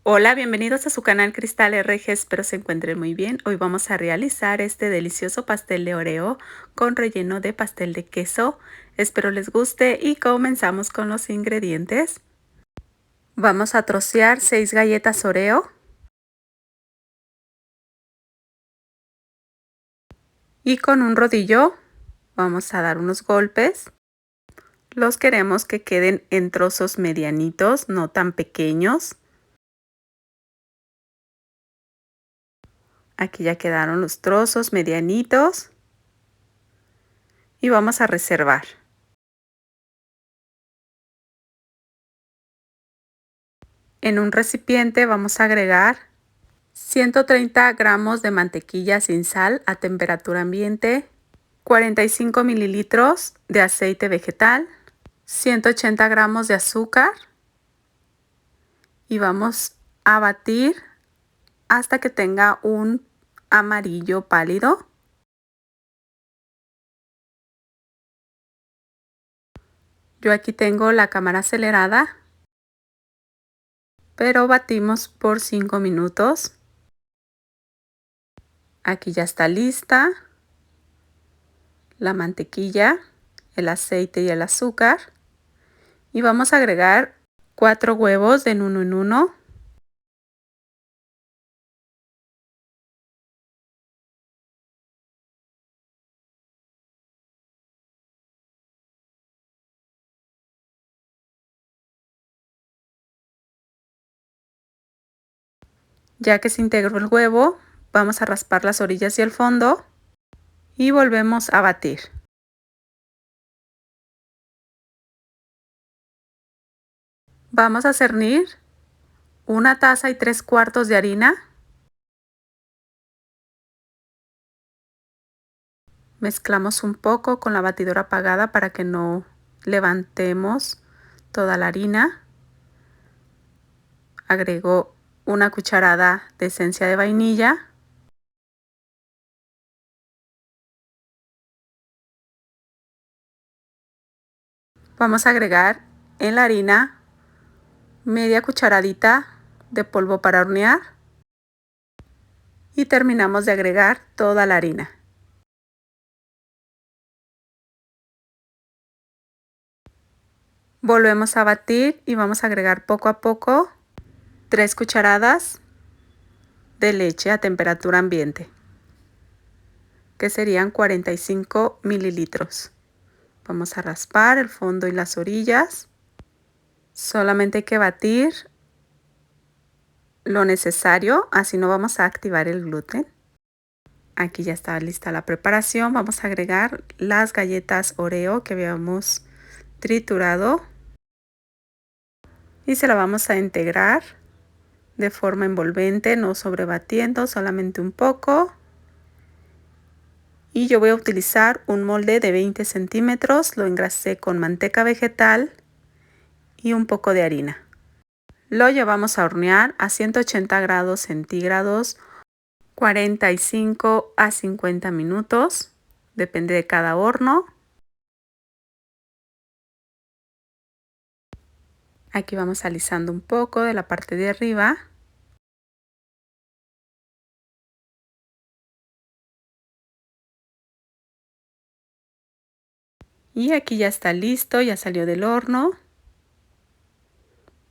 Hola, bienvenidos a su canal Cristal RG, espero se encuentren muy bien. Hoy vamos a realizar este delicioso pastel de Oreo con relleno de pastel de queso. Espero les guste y comenzamos con los ingredientes. Vamos a trocear 6 galletas Oreo y con un rodillo vamos a dar unos golpes. Los queremos que queden en trozos medianitos, no tan pequeños. Aquí ya quedaron los trozos medianitos y vamos a reservar. En un recipiente vamos a agregar 130 gramos de mantequilla sin sal a temperatura ambiente, 45 mililitros de aceite vegetal, 180 gramos de azúcar y vamos a batir hasta que tenga un amarillo pálido. Yo aquí tengo la cámara acelerada, pero batimos por 5 minutos. Aquí ya está lista la mantequilla, el aceite y el azúcar. Y vamos a agregar 4 huevos de uno en uno. Ya que se integró el huevo, vamos a raspar las orillas y el fondo y volvemos a batir. Vamos a cernir una taza y 3/4 de harina. Mezclamos un poco con la batidora apagada para que no levantemos toda la harina. Agrego una cucharada de esencia de vainilla. Vamos a agregar en la harina media cucharadita de polvo para hornear y terminamos de agregar toda la harina. Volvemos a batir y vamos a agregar poco a poco 3 cucharadas de leche a temperatura ambiente, que serían 45 mililitros. Vamos a raspar el fondo y las orillas. Solamente hay que batir lo necesario, así no vamos a activar el gluten. Aquí ya está lista la preparación. Vamos a agregar las galletas Oreo que habíamos triturado y se la vamos a integrar de forma envolvente, no sobrebatiendo, solamente un poco. Y yo voy a utilizar un molde de 20 centímetros, lo engrasé con manteca vegetal y un poco de harina. Lo llevamos a hornear a 180 grados centígrados, 45 a 50 minutos, depende de cada horno. Aquí vamos alisando un poco de la parte de arriba. Y aquí ya está listo, ya salió del horno.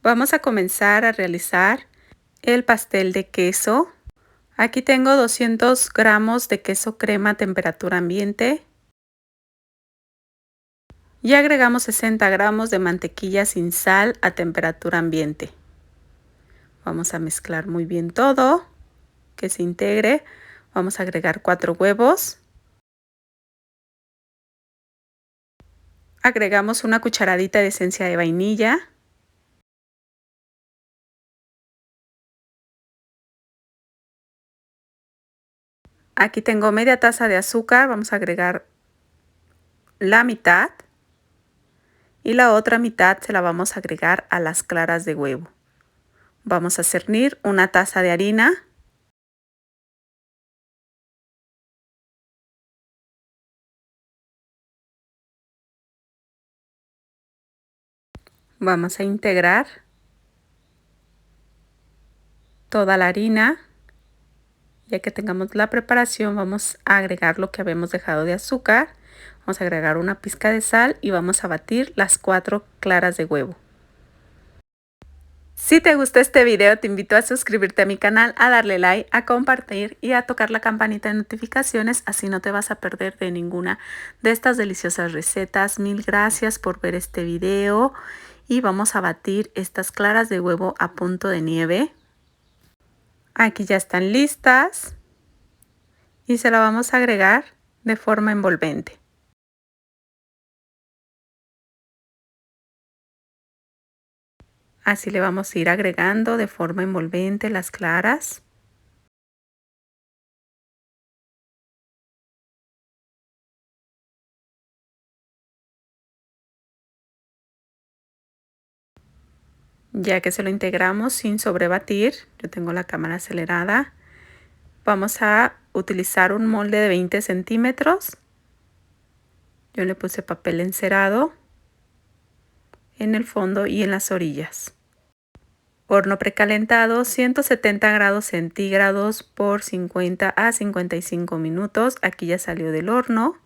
Vamos a comenzar a realizar el pastel de queso. Aquí tengo 200 gramos de queso crema a temperatura ambiente. Y agregamos 60 gramos de mantequilla sin sal a temperatura ambiente. Vamos a mezclar muy bien todo, que se integre. Vamos a agregar 4 huevos. Agregamos una cucharadita de esencia de vainilla. Aquí tengo media taza de azúcar, vamos a agregar la mitad y la otra mitad se la vamos a agregar a las claras de huevo. Vamos a cernir una taza de harina. Vamos a integrar toda la harina. Ya que tengamos la preparación, vamos a agregar lo que habíamos dejado de azúcar. Vamos a agregar una pizca de sal y vamos a batir las 4 claras de huevo. Si te gustó este video, te invito a suscribirte a mi canal, a darle like, a compartir y a tocar la campanita de notificaciones, así no te vas a perder de ninguna de estas deliciosas recetas. Mil gracias por ver este video y vamos a batir estas claras de huevo a punto de nieve. Aquí ya están listas y se la vamos a agregar de forma envolvente. Así le vamos a ir agregando de forma envolvente las claras. Ya que se lo integramos sin sobrebatir, yo tengo la cámara acelerada, vamos a utilizar un molde de 20 centímetros. Yo le puse papel encerado en el fondo y en las orillas. Horno precalentado, 170 grados centígrados por 50 a 55 minutos. Aquí ya salió del horno.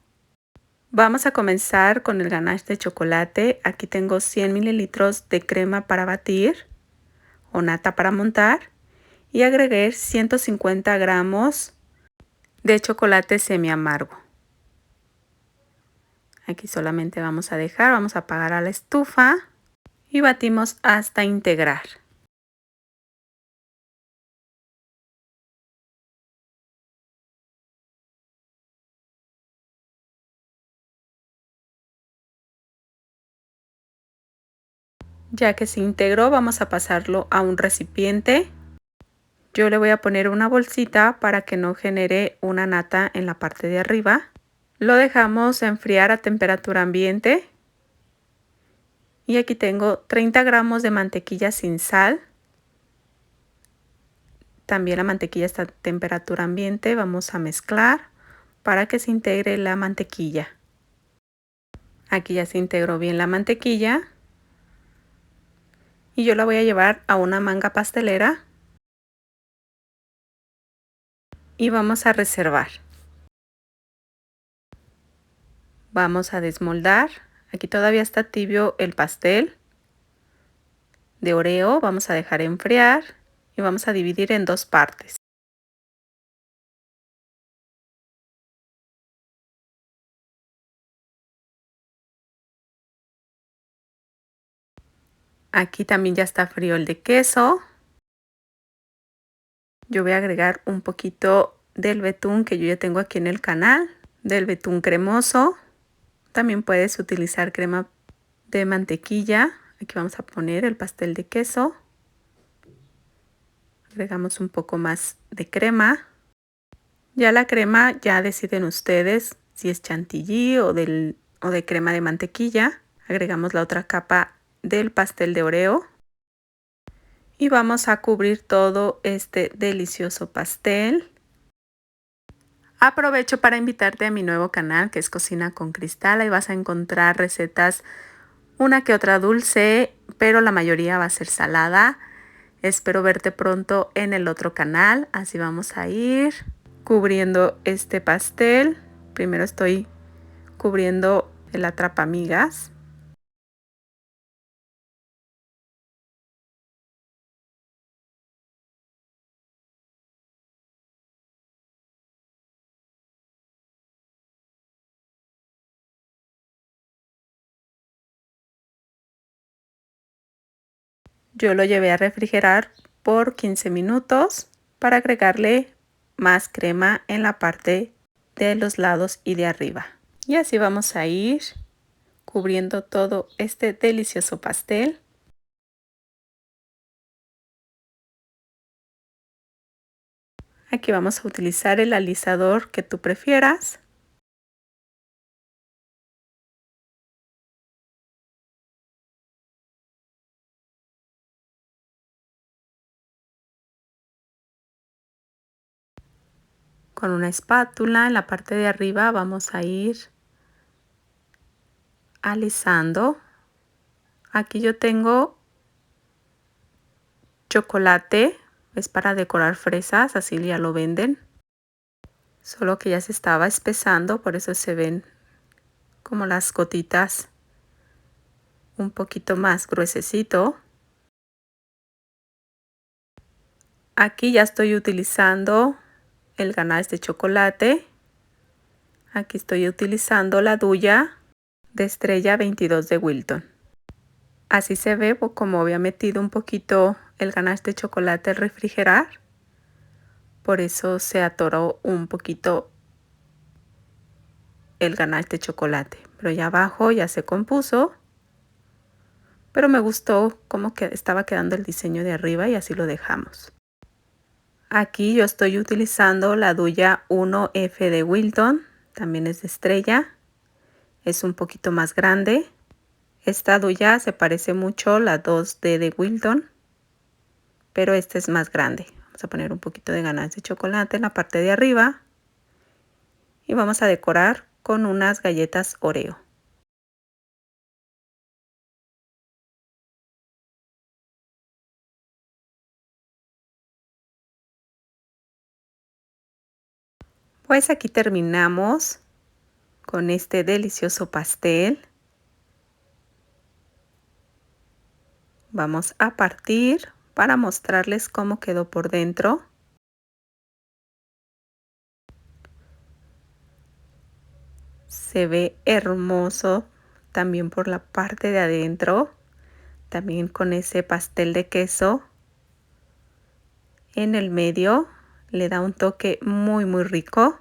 Vamos a comenzar con el ganache de chocolate. Aquí tengo 100 mililitros de crema para batir o nata para montar y agregué 150 gramos de chocolate semi amargo. Aquí solamente vamos a apagar a la estufa y batimos hasta integrar. Ya que se integró, vamos a pasarlo a un recipiente. Yo le voy a poner una bolsita para que no genere una nata en la parte de arriba. Lo dejamos enfriar a temperatura ambiente. Y aquí tengo 30 gramos de mantequilla sin sal. También la mantequilla está a temperatura ambiente. Vamos a mezclar para que se integre la mantequilla. Aquí ya se integró bien la mantequilla. Y yo la voy a llevar a una manga pastelera. Y vamos a reservar. Vamos a desmoldar. Aquí todavía está tibio el pastel de Oreo. Vamos a dejar enfriar y vamos a dividir en 2 partes. Aquí también ya está frío el de queso. Yo voy a agregar un poquito del betún que yo ya tengo aquí en el canal, del betún cremoso. También puedes utilizar crema de mantequilla. Aquí vamos a poner el pastel de queso. Agregamos un poco más de crema. Ya la crema ya deciden ustedes si es chantilly o de crema de mantequilla. Agregamos la otra capa del pastel de Oreo. Y vamos a cubrir todo este delicioso pastel. Aprovecho para invitarte a mi nuevo canal que es Cocina con Cristal. Ahí vas a encontrar recetas, una que otra dulce, pero la mayoría va a ser salada. Espero verte pronto en el otro canal. Así vamos a ir cubriendo este pastel. Primero estoy cubriendo el atrapamigas. Yo lo llevé a refrigerar por 15 minutos para agregarle más crema en la parte de los lados y de arriba. Y así vamos a ir cubriendo todo este delicioso pastel. Aquí vamos a utilizar el alisador que tú prefieras. Con una espátula en la parte de arriba vamos a ir alisando. Aquí yo tengo chocolate Es para decorar fresas, así ya lo venden. Solo que ya se estaba espesando, por eso se ven como las gotitas un poquito más gruesecito. Aquí ya estoy utilizando el ganache de chocolate. Aquí estoy utilizando la duya de Estrella 22 de Wilton. Así se ve como había metido un poquito el ganache de chocolate al refrigerar. Por eso se atoró un poquito el ganache de chocolate. Pero ya abajo ya se compuso. Pero me gustó cómo estaba quedando el diseño de arriba y así lo dejamos. Aquí yo estoy utilizando la duya 1F de Wilton. También es de Estrella. Es un poquito más grande. Esta duya se parece mucho a la 2D de Wilton, pero esta es más grande. Vamos a poner un poquito de ganache de chocolate en la parte de arriba y vamos a decorar con unas galletas Oreo. Pues aquí terminamos con este delicioso pastel. Vamos a partir para mostrarles cómo quedó por dentro. Se ve hermoso también por la parte de adentro, también con ese pastel de queso en el medio. Le da un toque muy rico.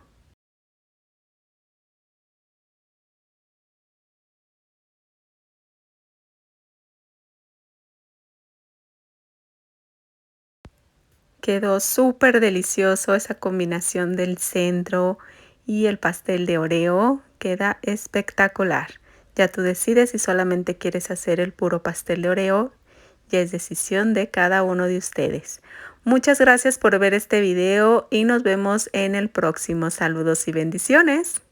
Quedó súper delicioso esa combinación del centro y el pastel de Oreo. Queda espectacular. Ya tú decides si solamente quieres hacer el puro pastel de Oreo. Ya es decisión de cada uno de ustedes. Muchas gracias por ver este video y nos vemos en el próximo. Saludos y bendiciones.